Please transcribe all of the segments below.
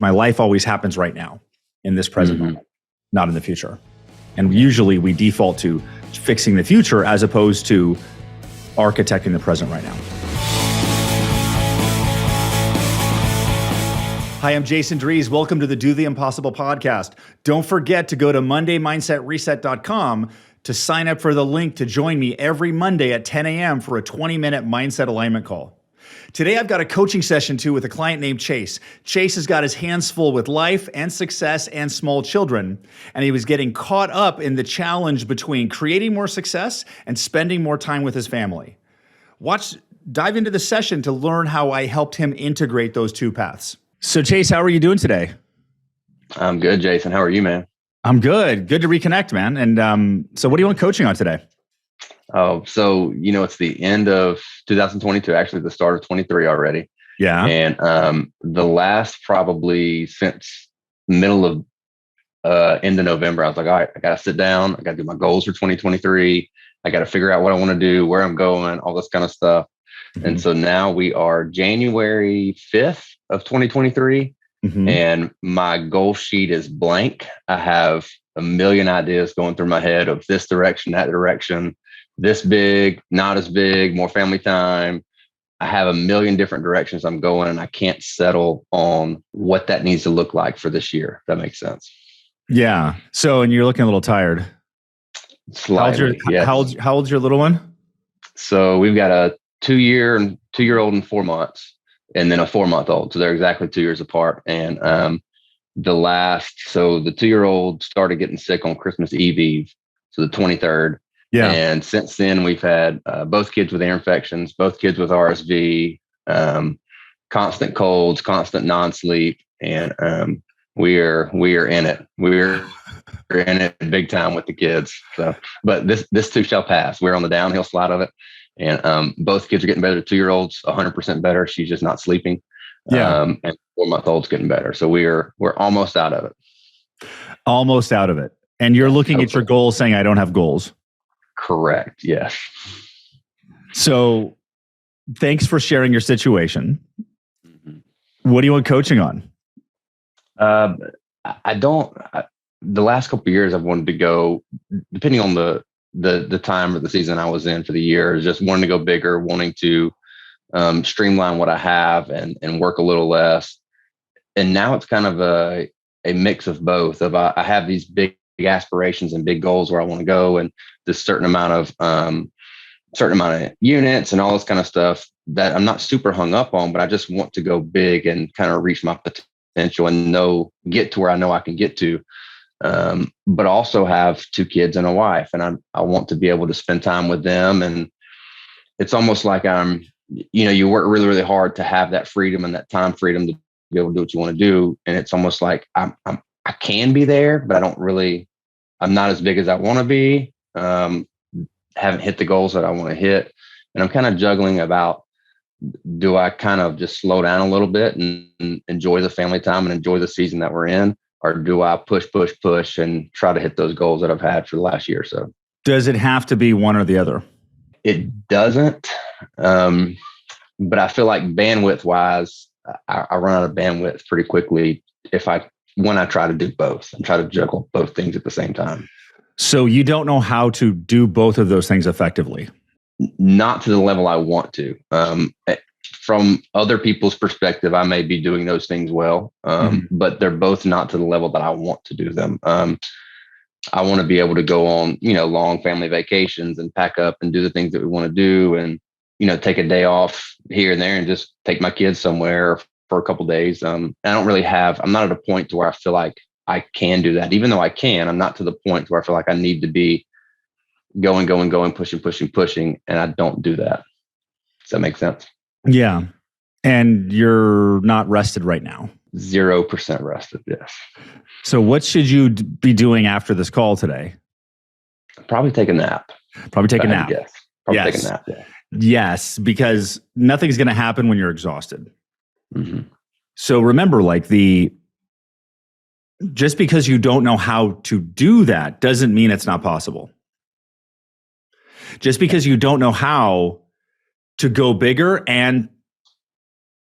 My life always happens right now in this present moment, not in the future. And usually we default to fixing the future as opposed to architecting the present right now. Hi, I'm Jason Drees. Welcome to the Do the Impossible podcast. Don't forget to go to MondayMindsetReset.com to sign up for the link to join me every Monday at 10 a.m. for a 20-minute mindset alignment call. Today, I've got a coaching session too with a client named Chase. Chase has got his hands full with life and success and small children, and he was getting caught up in the challenge between creating more success and spending more time with his family. Dive into the session to learn how I helped him integrate those two paths. So Chase, how are you doing today? I'm good, Jason. How are you, man? I'm good. Good to reconnect, man. And so what do you want coaching on today? Oh, so, it's the end of 2022, actually the start of 23 already. Yeah. And the last probably since middle of end of November, I was like, all right, I got to sit down. I got to do my goals for 2023. I got to figure out what I want to do, where I'm going, all this kind of stuff. Mm-hmm. And so now we are January 5th of 2023. Mm-hmm. And my goal sheet is blank. I have a million ideas going through my head of this direction, that direction, this big, not as big, more family time. I have a million different directions I'm going, and I can't settle on what that needs to look like for this year. If that makes sense. Yeah. So, and you're looking a little tired. Slightly. How old's your little one? So we've got a 2-year-old and 4 months, and then a 4-month-old. So they're exactly 2 years apart. And the 2-year-old started getting sick on Christmas Eve, so the 23rd. Yeah. And since then, we've had both kids with ear infections, both kids with RSV, constant colds, constant non-sleep, and we are in it. We're in it big time with the kids. So, but this too shall pass. We're on the downhill slide of it, and both kids are getting better. The 2-year-old's 100% better. She's just not sleeping. Yeah. And 4-month-old's getting better. So we're almost out of it. Almost out of it. And you're looking at your goals, saying, "I don't have goals." Correct. Yes. So thanks for sharing your situation. Mm-hmm. What do you want coaching on? The last couple of years I've wanted to go, depending on the time or the season I was in for the year, just wanting to go bigger, wanting to streamline what I have and work a little less. And now it's kind of a mix of both. I have these big aspirations and big goals where I want to go, and this certain amount of units and all this kind of stuff that I'm not super hung up on, but I just want to go big and kind of reach my potential and get to where I know I can get to. But also have 2 kids and a wife, and I want to be able to spend time with them. And it's almost like you work really, really hard to have that freedom and that time freedom to be able to do what you want to do. And it's almost like I can be there, but I'm not as big as I want to be. Haven't hit the goals that I want to hit. And I'm kind of juggling about, do I kind of just slow down a little bit and enjoy the family time and enjoy the season that we're in? Or do I push and try to hit those goals that I've had for the last year or so? Does it have to be one or the other? It doesn't. But I feel like bandwidth wise, I run out of bandwidth pretty quickly when I try to do both and try to juggle both things at the same time. So you don't know how to do both of those things effectively? Not to the level I want to. From other people's perspective, I may be doing those things well, but they're both not to the level that I want to do them. I want to be able to go on, long family vacations and pack up and do the things that we want to do, and take a day off here and there and just take my kids somewhere for a couple of days. I'm not at a point to where I feel like I can do that. Even though I can, I'm not to the point where I feel like I need to be going, pushing. And I don't do that. Does that make sense? Yeah. And you're not rested right now. 0% rested. Yes. So what should you be doing after this call today? Probably take a nap. Yes. Probably take a nap. Yeah. Yes, because nothing's going to happen when you're exhausted. Mm-hmm. So remember, just because you don't know how to do that doesn't mean it's not possible. Just because you don't know how to go bigger and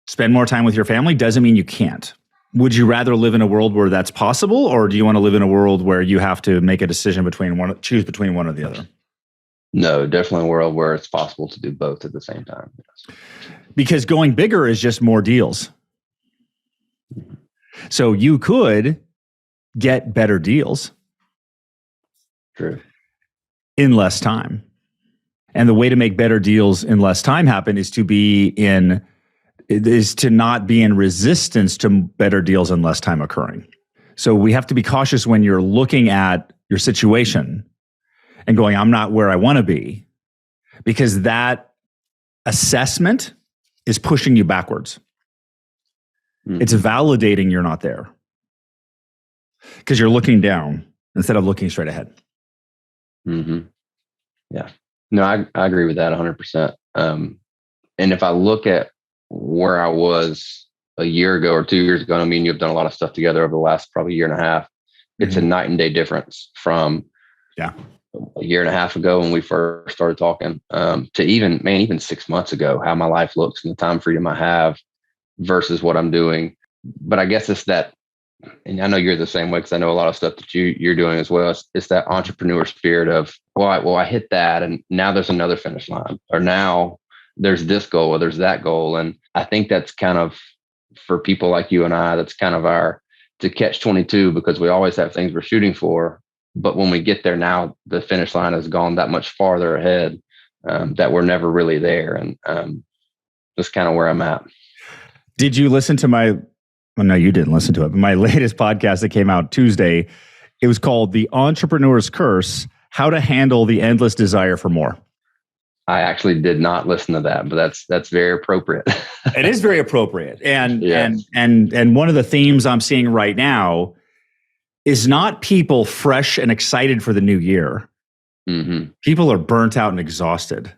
spend more time with your family doesn't mean you can't. Would you rather live in a world where that's possible, or do you want to live in a world where you have to make a decision choose between one or the other? No, definitely a world where it's possible to do both at the same time. Yes. Because going bigger is just more deals. So you could get better deals. True. In less time. And the way to make better deals in less time happen is to not be in resistance to better deals in less time occurring. So we have to be cautious when you're looking at your situation and going, I'm not where I want to be, because that assessment is pushing you backwards. Mm-hmm. It's validating you're not there because you're looking down instead of looking straight ahead. Mm-hmm. Yeah. No, I agree with that 100%. And if I look at where I was a year ago or 2 years ago, I mean, you've done a lot of stuff together over the last probably year and a half. It's a night and day difference from a year and a half ago when we first started talking to even 6 months ago, how my life looks and the time freedom I have versus what I'm doing. But I guess it's that, and I know you're the same way because I know a lot of stuff that you're doing as well. It's that entrepreneur spirit of, I hit that and now there's another finish line, or now there's this goal or there's that goal. And I think that's kind of, for people like you and I, that's kind of our to catch 22, because we always have things we're shooting for. But when we get there now, the finish line has gone that much farther ahead that we're never really there. And that's kind of where I'm at. Did you listen to well, no, you didn't listen to it, but my latest podcast that came out Tuesday, it was called The Entrepreneur's Curse: How to Handle the Endless Desire for More. I actually did not listen to that, but that's very appropriate. It is very appropriate. And one of the themes I'm seeing right now is not people fresh and excited for the new year. Mm-hmm. People are burnt out and exhausted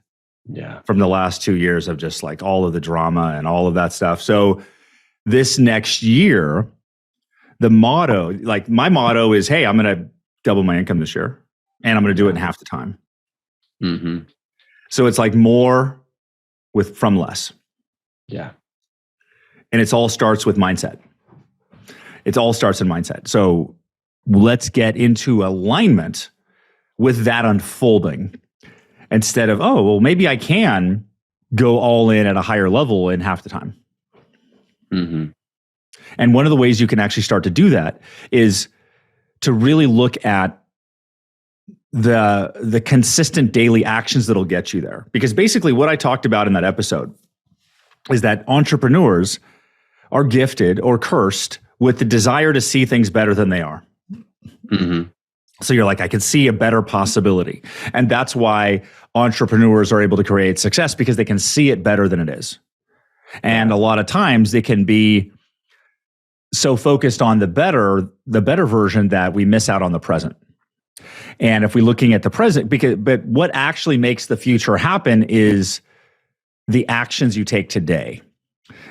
from the last 2 years of just like all of the drama and all of that stuff. So this next year, the motto, like my motto is, hey, I'm going to double my income this year and I'm going to do it in half the time. Mm-hmm. So it's like more from less. Yeah. And it all starts with mindset. It all starts in mindset. So let's get into alignment with that unfolding instead of, maybe I can go all in at a higher level in half the time. Mm-hmm. And one of the ways you can actually start to do that is to really look at the consistent daily actions that'll get you there. Because basically what I talked about in that episode is that entrepreneurs are gifted or cursed with the desire to see things better than they are. Mm-hmm. So you're like, I can see a better possibility. And that's why entrepreneurs are able to create success, because they can see it better than it is. And a lot of times they can be so focused on the better version that we miss out on the present. And if we're looking at the present, but what actually makes the future happen is the actions you take today.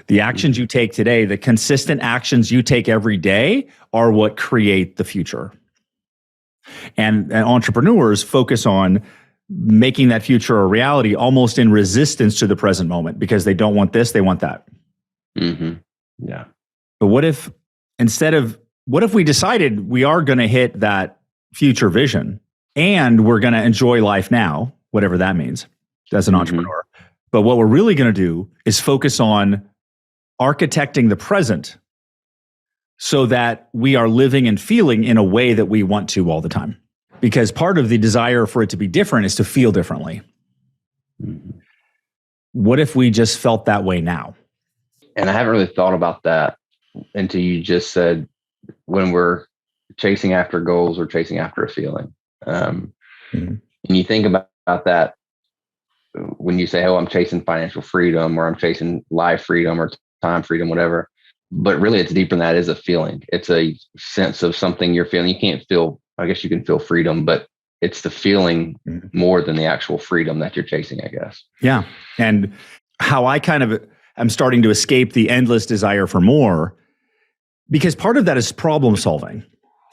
The actions you take today, the consistent actions you take every day are what create the future. And entrepreneurs focus on making that future a reality almost in resistance to the present moment, because they don't want this, they want that. Mm-hmm. Yeah. But what if we decided we are going to hit that future vision and we're going to enjoy life now, whatever that means as an entrepreneur. But what we're really going to do is focus on architecting the present so that we are living and feeling in a way that we want to all the time. Because part of the desire for it to be different is to feel differently. Mm-hmm. What if we just felt that way now? And I haven't really thought about that until you just said, when we're chasing after goals or chasing after a feeling. And you think about that when you say, I'm chasing financial freedom, or I'm chasing life freedom or time freedom, whatever. But really it's deeper than that. Is a feeling. It's a sense of something you're feeling. You can't feel, I guess you can feel freedom, but it's the feeling more than the actual freedom that you're chasing, I guess. Yeah. And how I kind of am starting to escape the endless desire for more, because part of that is problem solving.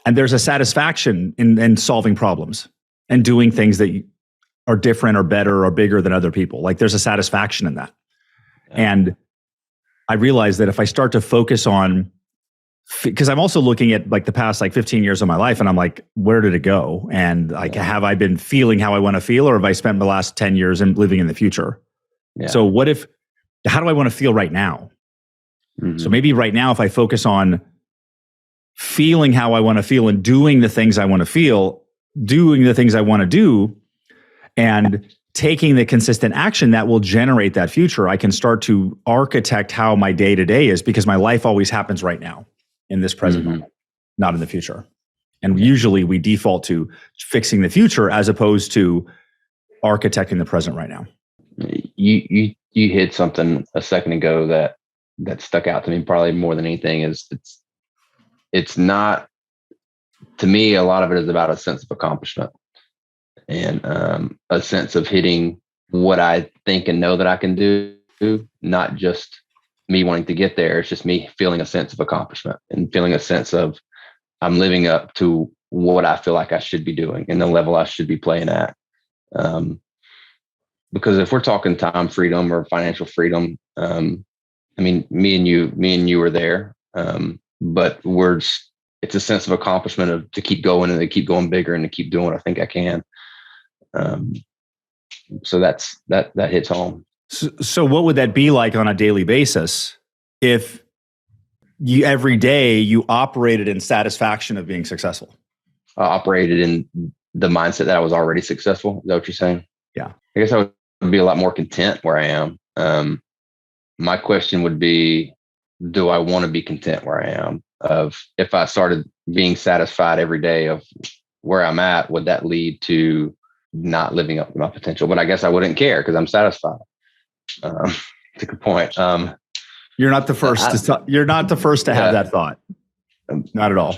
And there's a satisfaction in solving problems and doing things that are different or better or bigger than other people. Like there's a satisfaction in that. Yeah. And I realize that if I start to focus on because I'm also looking at like the past like 15 years of my life, and I'm like, where did it go? And like, have I been feeling how I want to feel, or have I spent the last 10 years in living in the future? Yeah. So how do I want to feel right now? Mm-hmm. So maybe right now, if I focus on feeling how I want to feel and doing the things I want to feel, doing the things I want to do, and taking the consistent action that will generate that future, I can start to architect how my day to day is, because my life always happens right now in this present moment, not in the future. And usually we default to fixing the future as opposed to architecting the present right now. You hit something a second ago that stuck out to me probably more than anything. Is it's not, to me, a lot of it is about a sense of accomplishment and a sense of hitting what I think and know that I can do, not just me wanting to get there. It's just me feeling a sense of accomplishment and feeling a sense of I'm living up to what I feel like I should be doing and the level I should be playing at. Because if we're talking time freedom or financial freedom, I mean, me and you were there, but it's a sense of accomplishment to keep going and to keep going bigger and to keep doing what I think I can. So that hits home. So what would that be like on a daily basis if every day you operated in satisfaction of being successful? I operated in the mindset that I was already successful. Is that what you're saying? Yeah. I guess I would be a lot more content where I am. My question would be, do I want to be content where I am? If I started being satisfied every day of where I'm at, would that lead to not living up to my potential? But I guess I wouldn't care because I'm satisfied. It's a good point. You're not the first. You're not the first to have that thought. Not at all.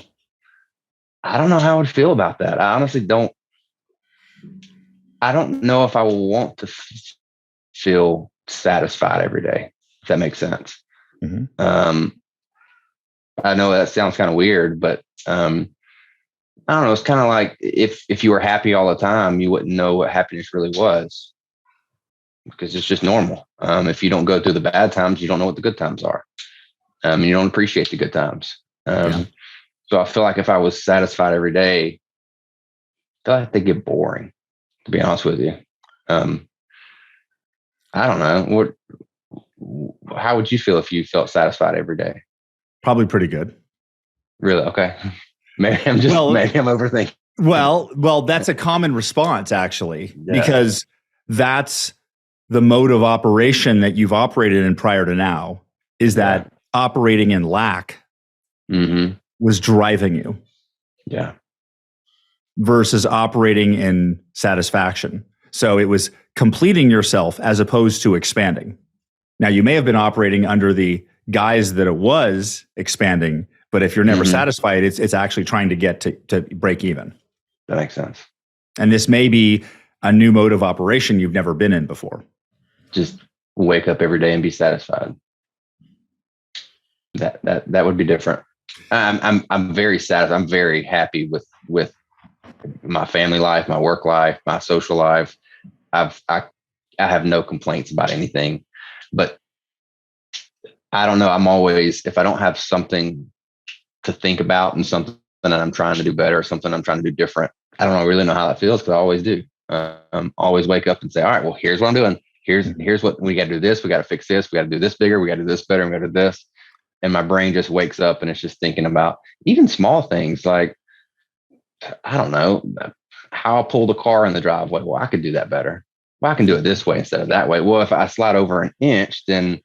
I don't know how I would feel about that. I honestly don't. I don't know if I will want to feel satisfied every day, if that makes sense. Mm-hmm. I know that sounds kind of weird, but I don't know. It's kind of like if you were happy all the time, you wouldn't know what happiness really was, because it's just normal. If you don't go through the bad times, you don't know what the good times are. You don't appreciate the good times. So I feel like if I was satisfied every day, I feel like they get boring, to be honest with you. I don't know. How would you feel if you felt satisfied every day? Probably pretty good. Really? Okay. Maybe I'm overthinking. Well, that's a common response, actually, because that's the mode of operation that you've operated in prior to now, is that operating in lack was driving you. Yeah. Versus operating in satisfaction. So it was completing yourself as opposed to expanding. Now, you may have been operating under the guise that it was expanding, but if you're never satisfied, it's actually trying to get to break even. That makes sense. And this may be a new mode of operation you've never been in before. Just wake up every day and be satisfied. That would be different. I'm very satisfied. I'm very happy with my family life, my work life, my social life. I have no complaints about anything, but I don't know. I'm always, if I don't have something to think about and something that I'm trying to do better, something I'm trying to do different, I don't really know how that feels, because I always do. Always wake up and say, all right, well, here's what I'm doing. Here's what we got to do. This, we got to fix this. We got to do this bigger. We got to do this better. We got to do this. And my brain just wakes up and it's just thinking about even small things like, I don't know, how I pull the car in the driveway. Well, I could do that better. Well, I can do it this way instead of that way. Well, if I slide over an inch, then,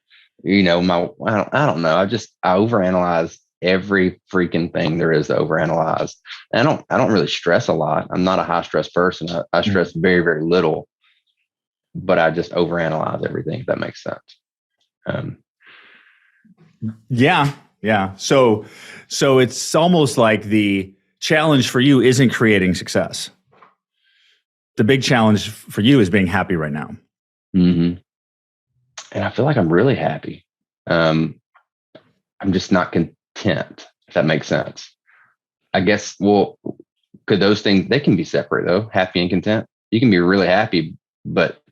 I don't know. I overanalyze every freaking thing there is to overanalyze. And I don't really stress a lot. I'm not a high stress person. I stress very, very little, but I just overanalyze everything, if that makes sense. Yeah. So it's almost like the challenge for you isn't creating success. The big challenge for you is being happy right now. Mm-hmm. And I feel like I'm really happy. I'm just not content, if that makes sense. I guess, well, could those things, they can be separate though, happy and content. You can be really happy, but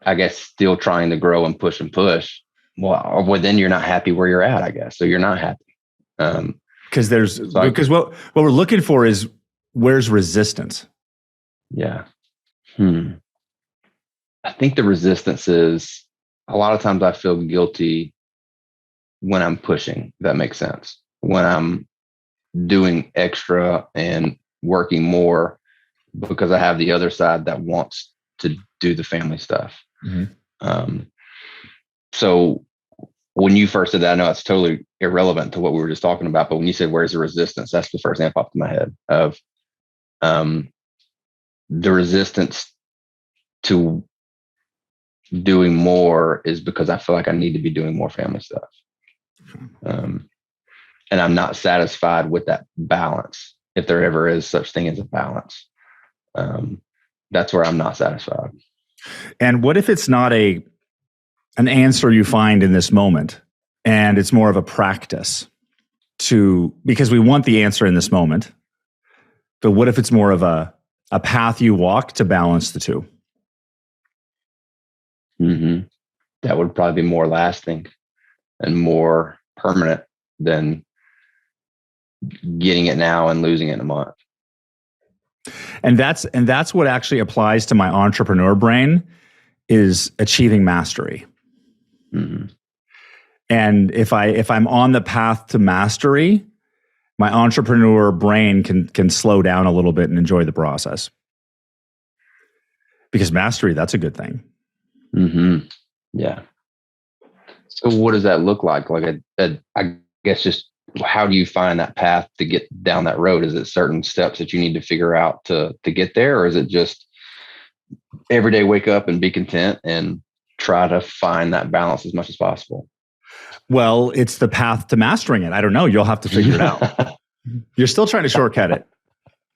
I guess still trying to grow and push. Well, then you're not happy where you're at, I guess. So you're not happy. Because what we're looking for is, where's resistance? Yeah. I think the resistance is, a lot of times I feel guilty when I'm pushing, if that makes sense. When I'm doing extra and working more, because I have the other side that wants to do the family stuff. So when you first said that, I know it's totally irrelevant to what we were just talking about, but when you said, where's the resistance? That's the first thing that popped in my head of the resistance to doing more is because I feel like I need to be doing more family stuff. And I'm not satisfied with that balance. If there ever is such thing as a balance, that's where I'm not satisfied. And what if it's not an answer you find in this moment, and it's more of a practice because we want the answer in this moment, but what if it's more of a path you walk to balance the two? That would probably be more lasting and more permanent than getting it now and losing it in a month. And that's what actually applies to my entrepreneur brain, is achieving mastery. And if I'm on the path to mastery, my entrepreneur brain can slow down a little bit and enjoy the process. Because mastery, that's a good thing. Yeah. So what does that look like? Like I guess just, how do you find that path to get down that road? Is it certain steps that you need to figure out to get there? Or is it just every day wake up and be content and try to find that balance as much as possible? Well, it's the path to mastering it. I don't know. You'll have to figure it out. You're still trying to shortcut it.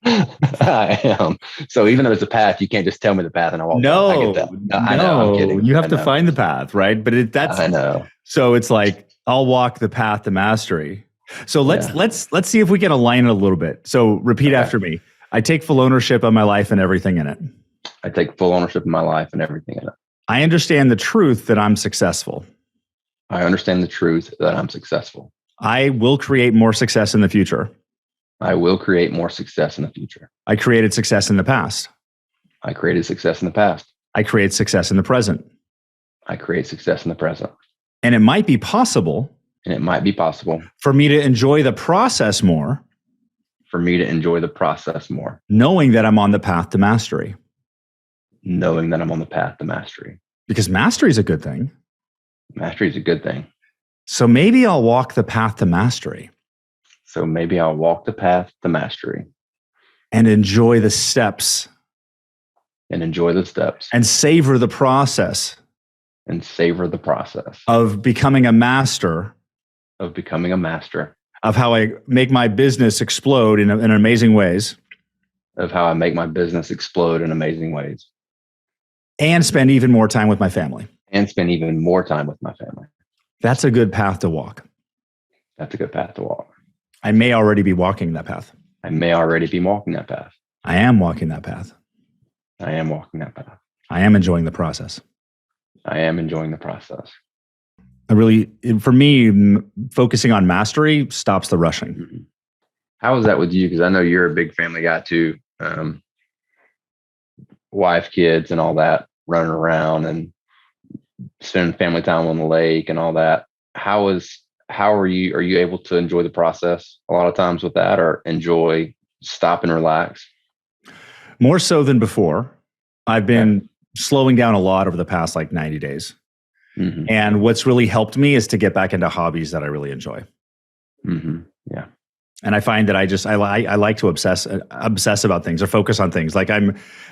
I am. So even though it's a path, you can't just tell me the path and I won't. No, I get that. No, I know. I'm kidding. You have to find the path, right? But that's. I know. So it's like, I'll walk the path to mastery. So let's see if we can align it a little bit. So repeat after me. I take full ownership of my life and everything in it. I take full ownership of my life and everything in it. I understand the truth that I'm successful. I understand the truth that I'm successful. I will create more success in the future. I will create more success in the future. I created success in the past. I created success in the past. I create success in the present. I create success in the present. And it might be possible. For me to enjoy the process more. Knowing that I'm on the path to mastery. Because mastery is a good thing. So maybe I'll walk the path to mastery. And enjoy the steps. And savor the process. Of becoming a master. Of how I make my business explode in amazing ways. And spend even more time with my family. That's a good path to walk. I may already be walking that path. I am walking that path. I am enjoying the process. For me, focusing on mastery stops the rushing. How is that with you? Because I know you're a big family guy too. Wife, kids, and all that, running around and spending family time on the lake and all that. How are you? Are you able to enjoy the process a lot of times with that, or stop and relax? More so than before. I've been slowing down a lot over the past 90 days. And what's really helped me is to get back into hobbies that I really enjoy. Yeah. And I find that I like to obsess about things or focus on things. Like I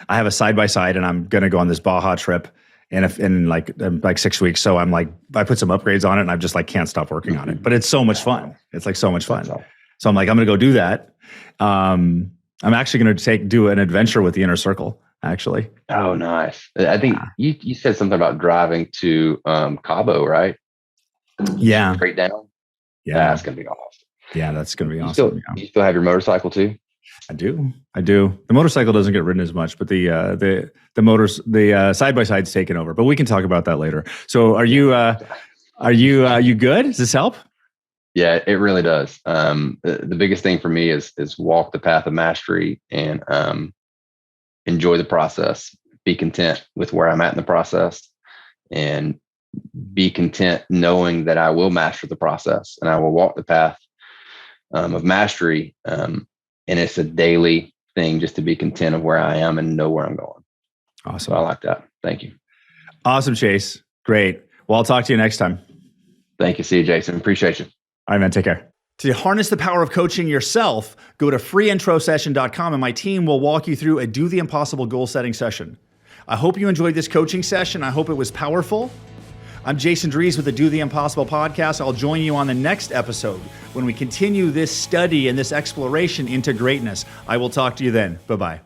have a side-by-side and I'm going to go on this Baja trip in like 6 weeks. So I'm like, I put some upgrades on it and I just can't stop working on it, but it's so much fun. It's so much fun. So I'm like, I'm going to go do that. I'm actually going to do an adventure with the Inner Circle, actually. Oh, nice. I think you said something about driving to Cabo, right? Yeah. Straight down. Yeah. That's going to be awesome. Yeah, that's going to be awesome. You still have your motorcycle too? I do. The motorcycle doesn't get ridden as much, but the side-by-side's taken over, but we can talk about that later. So are you good? Does this help? Yeah, it really does. The biggest thing for me is walk the path of mastery and enjoy the process. Be content with where I'm at in the process, and be content knowing that I will master the process and I will walk the path of mastery. And it's a daily thing just to be content of where I am and know where I'm going. Awesome. So I like that. Thank you. Awesome, Chase. Great. Well, I'll talk to you next time. Thank you. See you, Jason. Appreciate you. All right, man. Take care. To harness the power of coaching yourself, go to freeintrosession.com and my team will walk you through a Do the Impossible goal setting session. I hope you enjoyed this coaching session. I hope it was powerful. I'm Jason Drees with the Do the Impossible podcast. I'll join you on the next episode when we continue this study and this exploration into greatness. I will talk to you then. Bye-bye.